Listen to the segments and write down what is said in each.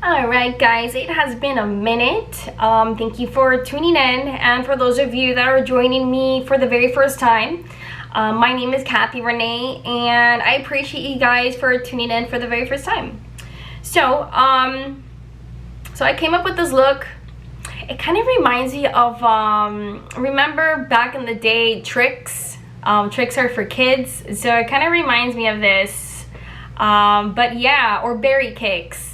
Alright guys, it has been a minute. Thank you for tuning in, and for those of you that are joining me for the very first time, my name is Kathy Renee, and I appreciate you guys for tuning in for the very first time. So I came up with this look. It kind of reminds me of remember back in the day, tricks. Tricks are for kids, so it kind of reminds me of this. But yeah, or berry cakes.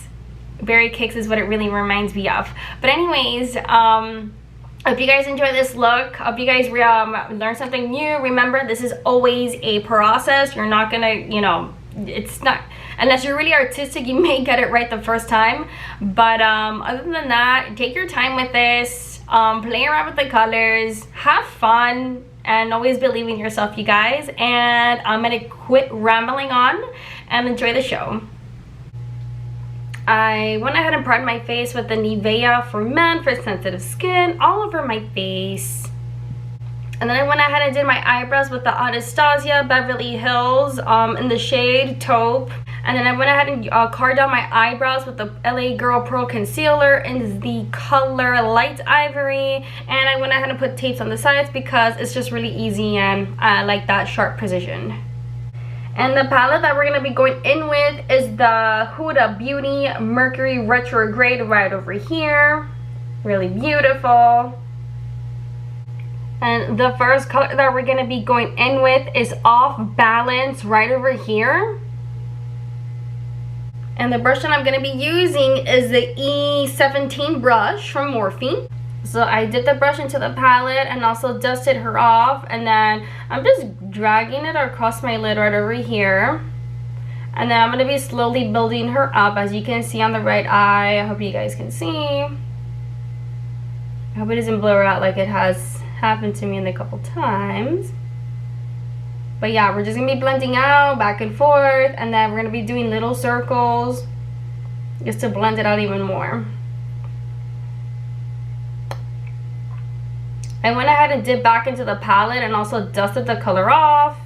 Berry cakes is what it really reminds me of. But anyways, hope you guys enjoy this look. Hope you guys learn something new. Remember, this is always a process. You're not gonna, you know, it's not, unless you're really artistic, you may get it right the first time. But other than that, take your time with this. Play around with the colors, have fun, and always believe in yourself, you guys. And I'm gonna quit rambling on and enjoy the show. I went ahead and primed my face with the Nivea for Men for sensitive skin all over my face. And then I went ahead and did my eyebrows with the Anastasia Beverly Hills in the shade Taupe. And then I went ahead and carved down my eyebrows with the LA Girl Pro Concealer in the color Light Ivory. And I went ahead and put tapes on the sides because it's just really easy and I like that sharp position. And the palette that we're going to be going in with is the Huda Beauty Mercury Retrograde right over here. Really beautiful. And the first color that we're going to be going in with is Off Balance right over here. And the brush that I'm going to be using is the E17 brush from Morphe. So I dipped the brush into the palette and also dusted her off, and then I'm just dragging it across my lid right over here. And then I'm going to be slowly building her up, as you can see on the right eye. I hope you guys can see. I hope it doesn't blur out like it has happened to me in a couple times. But yeah, we're just going to be blending out back and forth, and then we're going to be doing little circles just to blend it out even more. I went ahead and dipped back into the palette and also dusted the color off,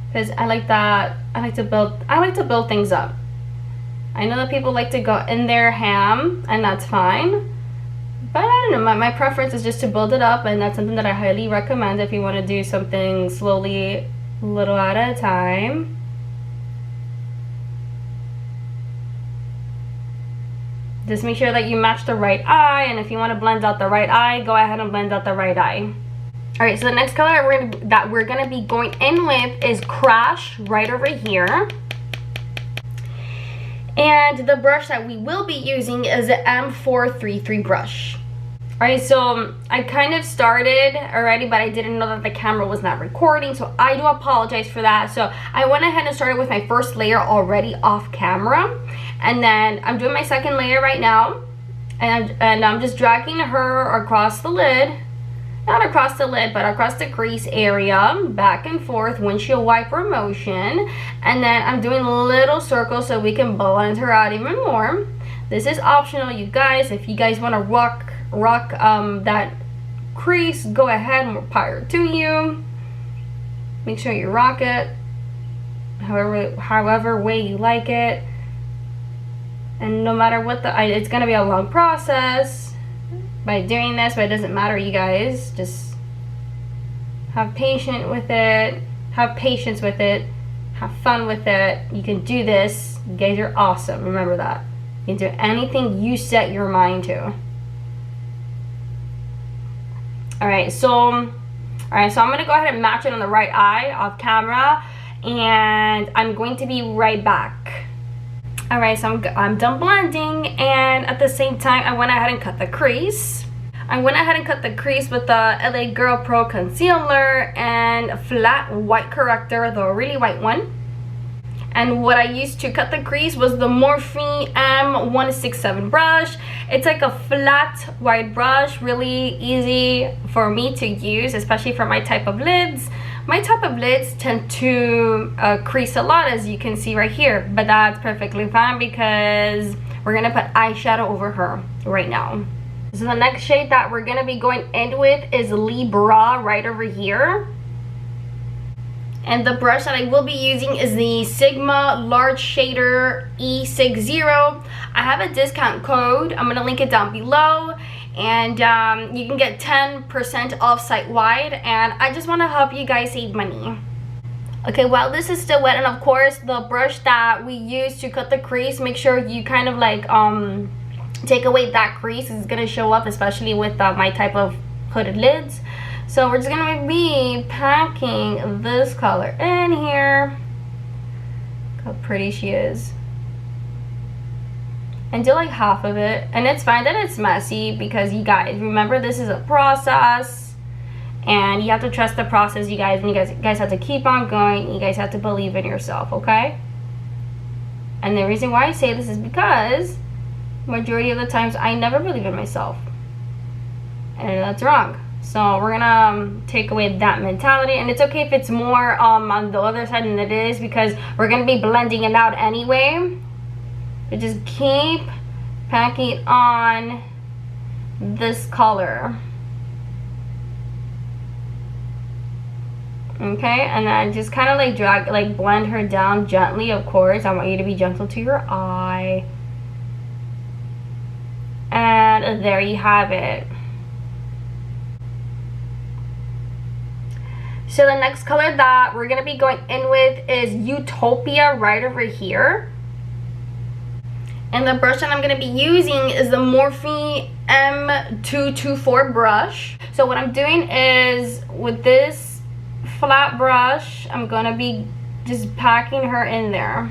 because I like that. I like to build things up. I know that people like to go in there ham, and that's fine, but I don't know, my preference is just to build it up, and that's something that I highly recommend if you want to do something slowly, a little at a time. Just make sure that you match the right eye, and if you want to blend out the right eye, go ahead and blend out the right eye. Alright, so the next color that we're going to be going in with is Crash right over here. And the brush that we will be using is the M433 brush. Alright, so I kind of started already, but I didn't know that the camera was not recording, so I do apologize for that. So I went ahead and started with my first layer already off camera, and then I'm doing my second layer right now, and I'm just dragging her across the lid, not across the lid, but across the crease area, back and forth, windshield wiper motion, and then I'm doing little circles so we can blend her out even more. This is optional, you guys. If you guys want to rock that crease, go ahead, more power to you. Make sure you rock it however way you like it, and no matter what it's gonna be a long process by doing this, but it doesn't matter, you guys. Just have patience with it, have fun with it. You can do this. You guys are awesome. Remember that. You can do anything you set your mind to. Alright, so I'm going to go ahead and match it on the right eye off camera, and I'm going to be right back. Alright, so I'm done blending, and at the same time, I went ahead and cut the crease. I went ahead and cut the crease with the LA Girl Pro Concealer and Flat White Corrector, the really white one. And what I used to cut the crease was the Morphe M167 brush. It's like a flat white brush, really easy for me to use, especially for my type of lids. My type of lids tend to crease a lot, as you can see right here, but that's perfectly fine because we're gonna put eyeshadow over her right now. So the next shade that we're gonna be going in with is Libra right over here. And the brush that I will be using is the Sigma Large Shader E60. I have a discount code. I'm going to link it down below. And you can get 10% off site-wide. And I just want to help you guys save money. Okay, while this is still wet, and of course the brush that we use to cut the crease, make sure you kind of like take away that crease. It's going to show up, especially with my type of hooded lids. So we're just going to be packing this color in here. Look how pretty she is. And do like half of it. And it's fine that it's messy, because you guys, remember, this is a process. And you have to trust the process, you guys. And you guys have to keep on going. You guys have to believe in yourself, okay? And the reason why I say this is because majority of the times I never believe in myself. And that's wrong. So we're gonna take away that mentality, and it's okay if it's more on the other side than it is, because we're gonna be blending it out anyway. But just keep packing on this color. Okay, and then just kind of like blend her down gently. Of course, I want you to be gentle to your eye. And there you have it. So the next color that we're going to be going in with is Utopia, right over here. And the brush that I'm going to be using is the Morphe M224 brush. So what I'm doing is, with this flat brush, I'm going to be just packing her in there.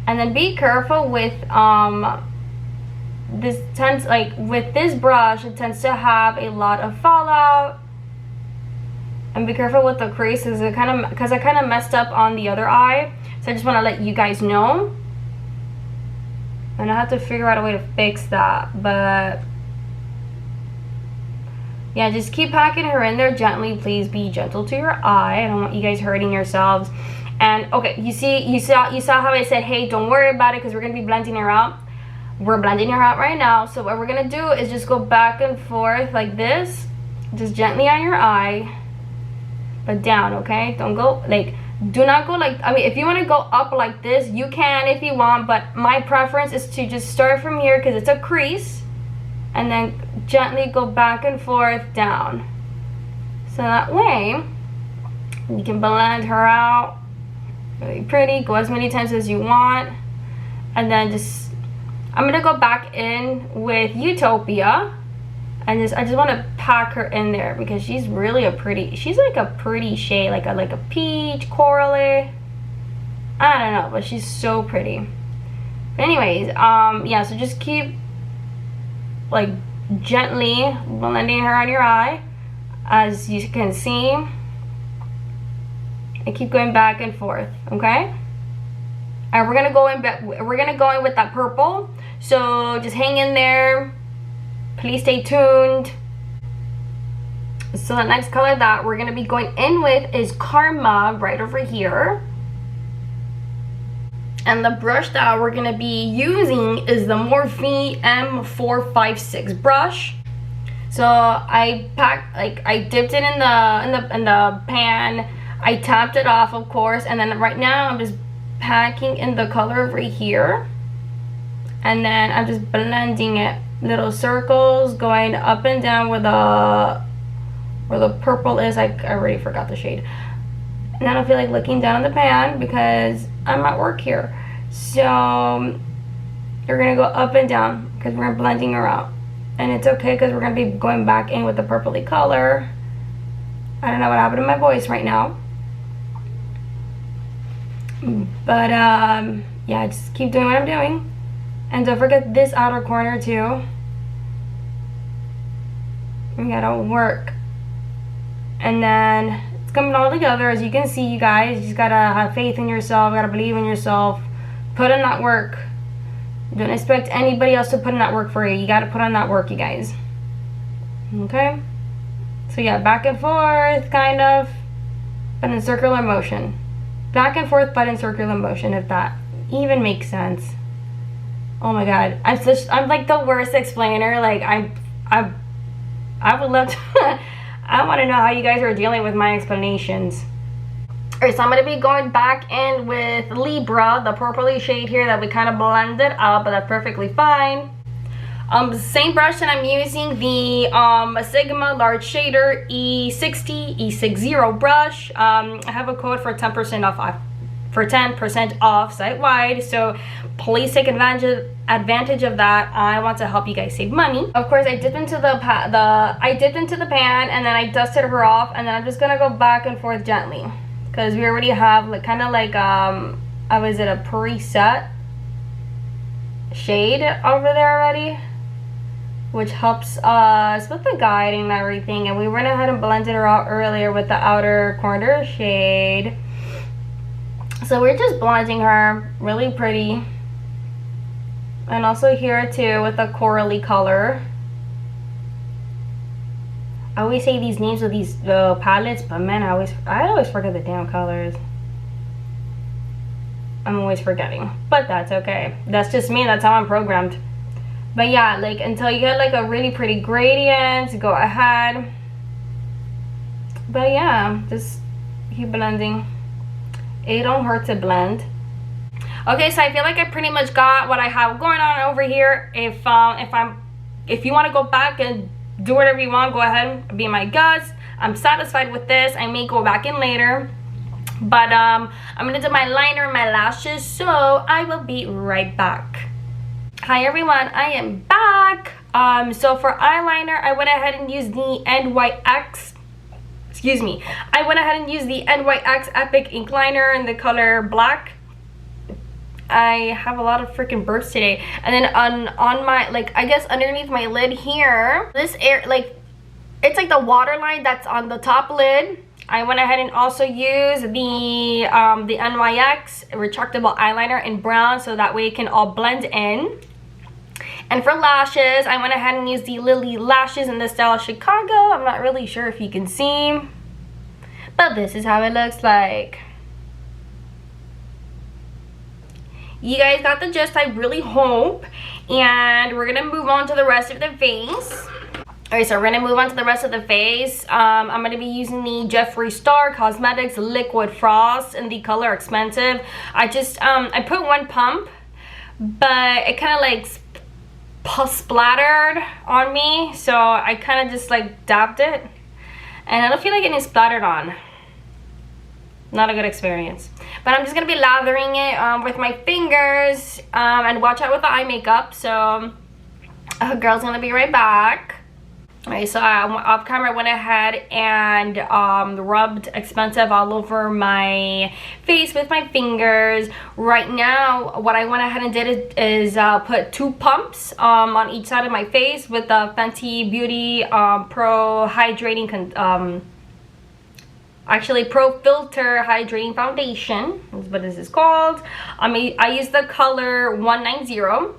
And then be careful with with this brush, it tends to have a lot of fallout. And be careful with the creases, because I kind of messed up on the other eye. So I just want to let you guys know. And I have to figure out a way to fix that. But yeah, just keep packing her in there gently. Please be gentle to your eye. I don't want you guys hurting yourselves. And okay, you saw how I said, hey, don't worry about it, because we're going to be blending her out. We're blending her out right now. So what we're going to do is just go back and forth like this. Just gently on your eye. But down, okay? Don't go like, do not go like, I mean, if you want to go up like this, you can if you want, but my preference is to just start from here, because it's a crease, and then gently go back and forth down. So that way you can blend her out really pretty. Go as many times as you want. And then just, I'm gonna go back in with Utopia. And I just want to pack her in there, because she's really she's like a pretty shade, like a peach, corally. I don't know, but she's so pretty. But anyways, yeah, so just keep like gently blending her on your eye, as you can see, and keep going back and forth, okay? And we're gonna go in with that purple, so just hang in there. Please stay tuned. So the next color that we're going to be going in with is Karma, right over here. And the brush that we're going to be using is the Morphe M456 brush. So I dipped it in the pan. I tapped it off, of course, and then right now I'm just packing in the color over here. And then I'm just blending it. Little circles going up and down where the purple is. I already forgot the shade. And I don't feel like looking down on the pan, because I'm at work here. So you're gonna go up and down, because we're blending her out. And it's okay, because we're gonna be going back in with the purpley color. I don't know what happened to my voice right now. But yeah, just keep doing what I'm doing. And don't forget this outer corner too. We gotta work. And then it's coming all together, as you can see, you guys. You just gotta have faith in yourself, gotta believe in yourself. Put in that work. Don't expect anybody else to put in that work for you. You gotta put on that work, you guys. Okay? So yeah, back and forth, kind of, but in circular motion. Back and forth, but in circular motion, if that even makes sense. Oh my god, I'm like the worst explainer. Like I would love to I want to know how you guys are dealing with my explanations. Alright, so I'm going to be going back in with Libra, the purpley shade here that we kind of blended out, but that's perfectly fine. Same brush that I'm using, the Sigma Large Shader E60 brush. I have a code for 10% off site-wide, so please take advantage of that. I want to help you guys save money. Of course, I dipped into the pan, and then I dusted her off, and then I'm just gonna go back and forth gently because we already have like kind of like was it a preset shade over there already, which helps us with the guiding and everything. And we went ahead and blended her out earlier with the outer corner shade. So we're just blending her really pretty. And also here too with the corally color. I always say these names of these palettes, but man, I always forget the damn colors. I'm always forgetting, but that's okay. That's just me. That's how I'm programmed. But yeah, like until you get like a really pretty gradient, go ahead. But yeah, just keep blending. It don't hurt to blend. Okay, so I feel like I pretty much got what I have going on over here. If you want to go back and do whatever you want, go ahead and be my guest. I'm satisfied with this. I may go back in later, but I'm gonna do my liner and my lashes, so I will be right back. Hi everyone, I am back. So for eyeliner, I went ahead and used the NYX. I went ahead and used the NYX Epic Ink Liner in the color black. I have a lot of freaking burps today. And then on my, like, I guess underneath my lid here, this air, like, it's like the waterline that's on the top lid. I went ahead and also used the NYX retractable eyeliner in brown, so that way it can all blend in. And for lashes, I went ahead and used the Lilly lashes in the style Chicago. I'm not really sure if you can see, but this is how it looks like. You guys got the gist, I really hope. And we're gonna move on to the rest of the face. Alright, so we're gonna move on to the rest of the face. I'm gonna be using the Jeffree Star Cosmetics Liquid Frost in the color Expensive. I just I put one pump, but it kind of like splattered on me, so I kind of just like dabbed it, and I don't feel like getting splattered on. Not a good experience. But I'm just gonna be lathering it with my fingers, and watch out with the eye makeup. So girl's gonna be right back. Alright, so off camera I went ahead and rubbed Expensive all over my face with my fingers. Right now, what I went ahead and did is put 2 pumps on each side of my face with the Fenty Beauty Pro Hydrating actually Pro Filt'r Hydrating Foundation is what this is called. I use the color 190.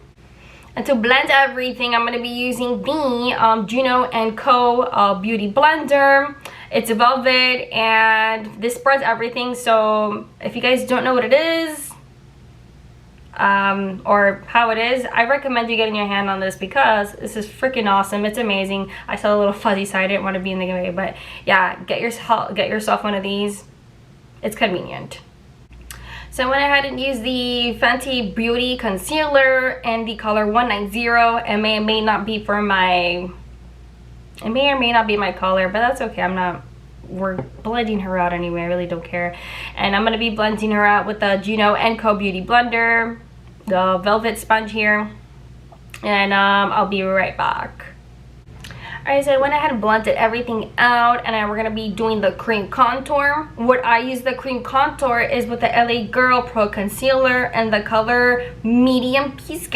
And to blend everything, I'm going to be using the Juno & Co. Beauty Blender. It's velvet and this spreads everything. So if you guys don't know what it is or how it is, I recommend you getting your hand on this because this is freaking awesome. It's amazing. I saw a little fuzzy side. I didn't want to be in the way, but yeah, get yourself one of these. It's convenient. So I went ahead and used the Fenty Beauty Concealer in the color 190. It may or may not be my color, but that's okay. We're blending her out anyway. I really don't care. And I'm going to be blending her out with the Juno & Co. Beauty Blender, the velvet sponge here. And I'll be right back. Alright, so I went ahead and blended everything out, and then we're going to be doing the cream contour. What I use the cream contour is with the LA Girl Pro Concealer and the color Medium Pisque.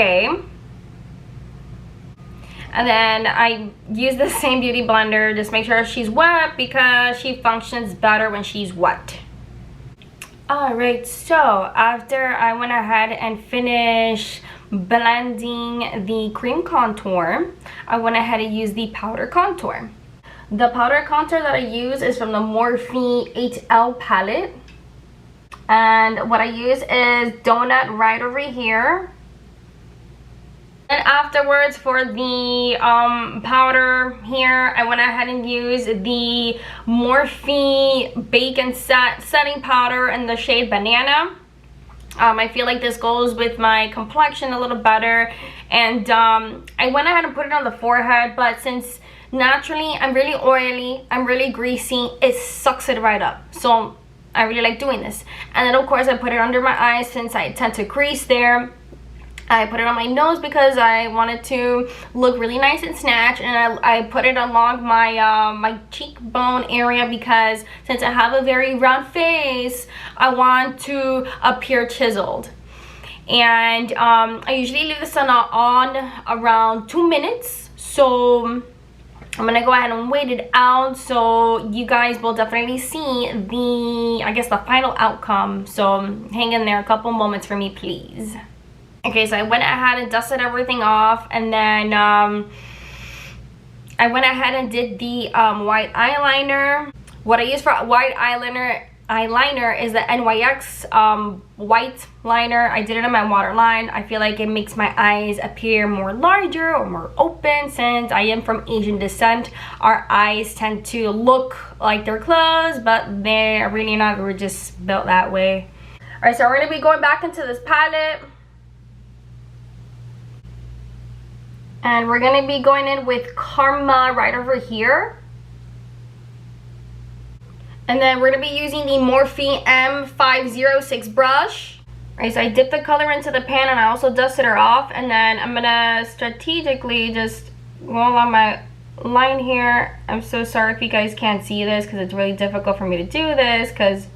And then I use the same beauty blender. Just make sure she's wet because she functions better when she's wet. Alright, so after I went ahead and finished blending the cream contour, I went ahead and used the powder contour. The powder contour that I use is from the Morphe 8L palette, and what I use is Donut right over here, And afterwards, for the powder here, I went ahead and used the Morphe Bake and Set setting powder in the shade Banana. I feel like this goes with my complexion a little better, and I went ahead and put it on the forehead, but since naturally I'm really oily, I'm really greasy, it sucks it right up, so I really like doing this. And then of course I put it under my eyes since I tend to crease there. I put it on my nose because I wanted to look really nice and snatched, and I put it along my my cheekbone area because since I have a very round face, I want to appear chiseled. And I usually leave the sun on around 2 minutes, so I'm gonna go ahead and wait it out so you guys will definitely see the, I guess, the final outcome. So hang in there a couple moments for me, please. Okay, so I went ahead and dusted everything off, and then I went ahead and did the white eyeliner. What I use for white eyeliner is the NYX white liner. I did it in my waterline. I feel like it makes my eyes appear more larger or more open. Since I am from Asian descent, our eyes tend to look like they're closed, but they're really not. We're just built that way. All right, so we're gonna be going back into this palette. And we're going to be going in with Karma right over here. And then we're going to be using the Morphe M506 brush. Alright, so I dipped the color into the pan and I also dusted her off. And then I'm going to strategically just go along my line here. I'm so sorry if you guys can't see this because it's really difficult for me to do this. Because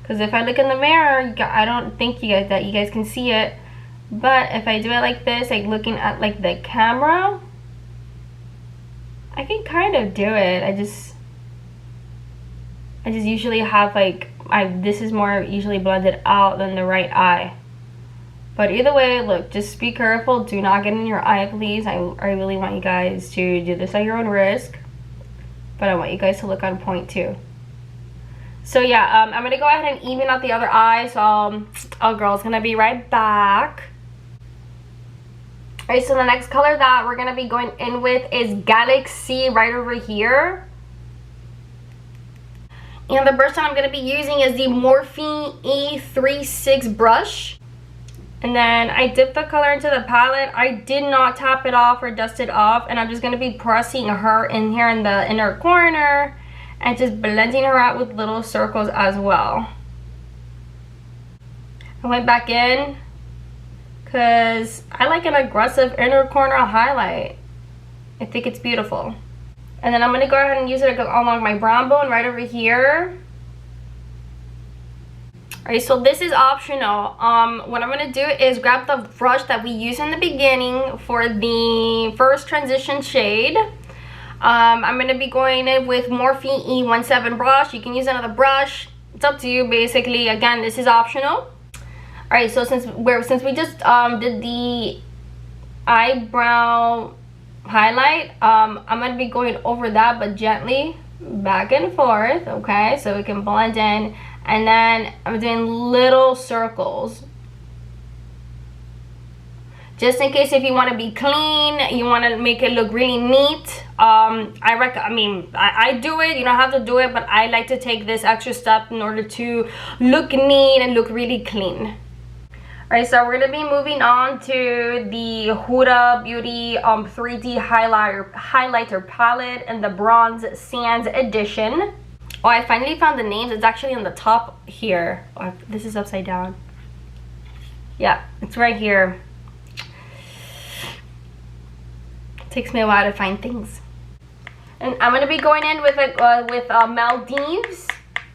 if I look in the mirror, I don't think you guys can see it. But if I do it like this, like looking at like the camera, I can kind of do it. I just usually have like, this is more usually blended out than the right eye. But either way, look, just be careful. Do not get in your eye, please. I really want you guys to do this at your own risk. But I want you guys to look on point too. So yeah, I'm going to go ahead and even out the other eye. So, oh girl's going to be right back. Alright, so the next color that we're going to be going in with is Galaxy right over here. And the brush that I'm going to be using is the Morphe E36 brush. And then I dipped the color into the palette. I did not tap it off or dust it off. And I'm just going to be pressing her in here in the inner corner. And just blending her out with little circles as well. I went back in because I like an aggressive inner corner highlight. I think it's beautiful. And then I'm going to go ahead and use it along my brow bone right over here. Alright, so this is optional. What I'm going to do is grab the brush that we used in the beginning for the first transition shade. I'm going to be going in with Morphe E17 brush. You can use another brush. It's up to you, basically. Again, this is optional. Alright, so since we just did the eyebrow highlight, I'm going to be going over that, but gently back and forth, okay? So we can blend in. And then I'm doing little circles. Just in case if you want to be clean, you want to make it look really neat. I do it. You don't have to do it, but I like to take this extra step in order to look neat and look really clean. Alright, so we're going to be moving on to the Huda Beauty 3D highlighter palette in the Bronze Sands edition. Oh, I finally found the names. It's actually on the top here. Oh, this is upside down. Yeah, it's right here. It takes me a while to find things. And I'm going to be going in with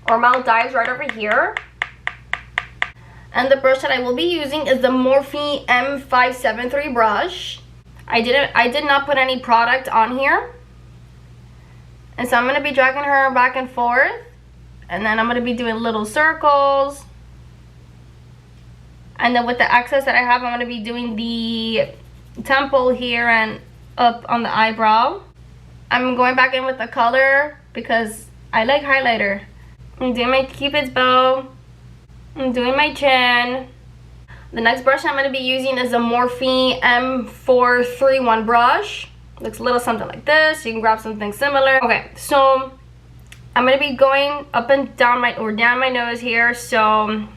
Maldives right over here. And the brush that I will be using is the Morphe M573 brush. I did not put any product on here. And so I'm going to be dragging her back and forth. And then I'm going to be doing little circles. And then with the excess that I have, I'm going to be doing the temple here and up on the eyebrow. I'm going back in with the color because I like highlighter. I'm doing my Cupid's bow. I'm doing my chin. The next brush I'm going to be using is a Morphe M431 brush. Looks a little something like this. You can grab something similar. Okay, so I'm going to be going up and down down my nose here. So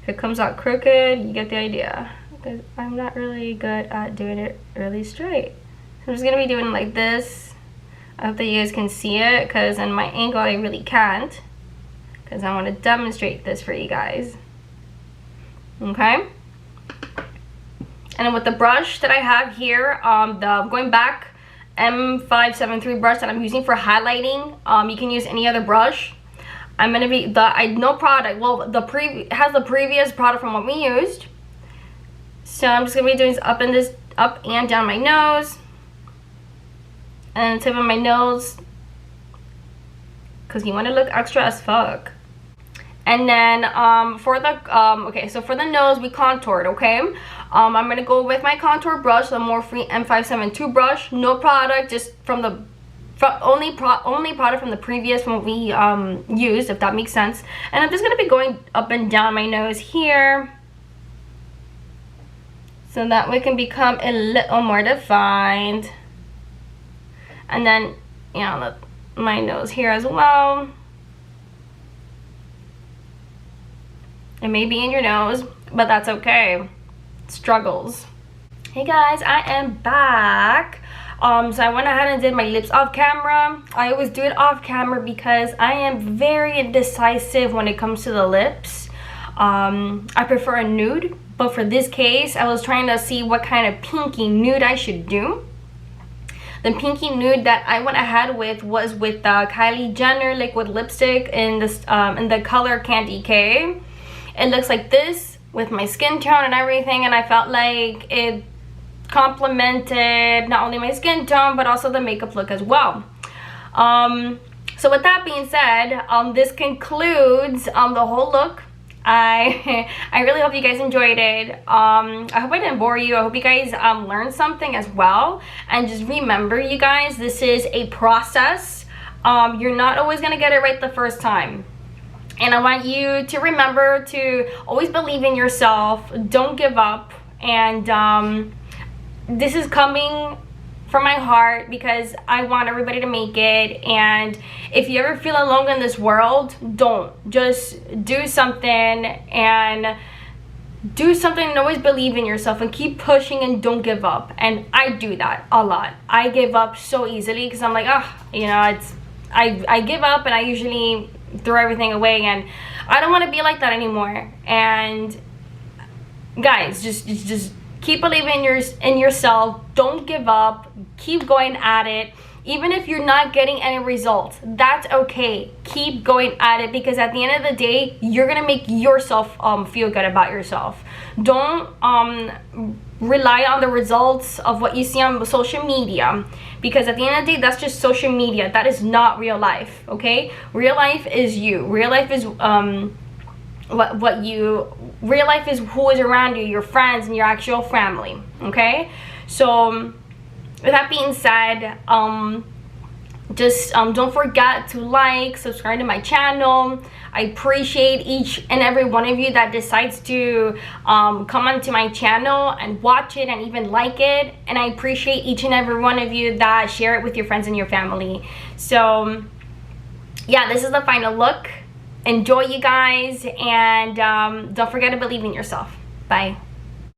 if it comes out crooked, you get the idea. Because I'm not really good at doing it really straight. So I'm just going to be doing it like this. I hope that you guys can see it, because in my angle I really can't. Because I want to demonstrate this for you guys. Okay, and then with the brush that I have here, the going back M573 brush that I'm using for highlighting, you can use any other brush. I'm gonna be no product. Well, it has the previous product from what we used. So I'm just gonna be doing this up and down my nose, and the tip of my nose, because you want to look extra as fuck. And then for the nose we contoured. Okay, I'm gonna go with my contour brush, the Morphe M572 brush. No product, just from the only product from the previous one we used, if that makes sense. And I'm just gonna be going up and down my nose here, so that way it can become a little more defined. And then, you know, my nose here as well. It may be in your nose, but that's okay. Struggles. Hey guys, I am back. So I went ahead and did my lips off camera. I always do it off camera because I am very indecisive when it comes to the lips. I prefer a nude, but for this case, I was trying to see what kind of pinky nude I should do. The pinky nude that I went ahead with was with Kylie Jenner liquid lipstick in the color Candy K. It looks like this with my skin tone and everything, and I felt like it complemented not only my skin tone but also the makeup look as well. So with that being said, this concludes the whole look. I really hope you guys enjoyed it. I hope I didn't bore you. I hope you guys learned something as well. And just remember, you guys, this is a process. You're not always gonna get it right the first time. And I want you to remember to always believe in yourself. Don't give up. And this is coming from my heart because I want everybody to make it. And if you ever feel alone in this world, don't. Just do something and always believe in yourself and keep pushing and don't give up. And I do that a lot. I give up so easily because I'm like, you know, I give up and I usually throw everything away, and I don't want to be like that anymore. And guys, just keep believing in yourself. Don't give up. Keep going at it. Even if you're not getting any results, that's okay. Keep going at it, because at the end of the day, you're gonna make yourself feel good about yourself. Don't rely on the results of what you see on social media, because at the end of the day, that's just social media. That is not real life. Okay, real life is you. Real life is real life is who is around you, your friends and your actual family. Okay, so with that being said, don't forget to like, subscribe to my channel. I appreciate each and every one of you that decides to come onto my channel and watch it and even like it. And I appreciate each and every one of you that share it with your friends and your family. So yeah, this is the final look. Enjoy, you guys, and don't forget to believe in yourself. Bye.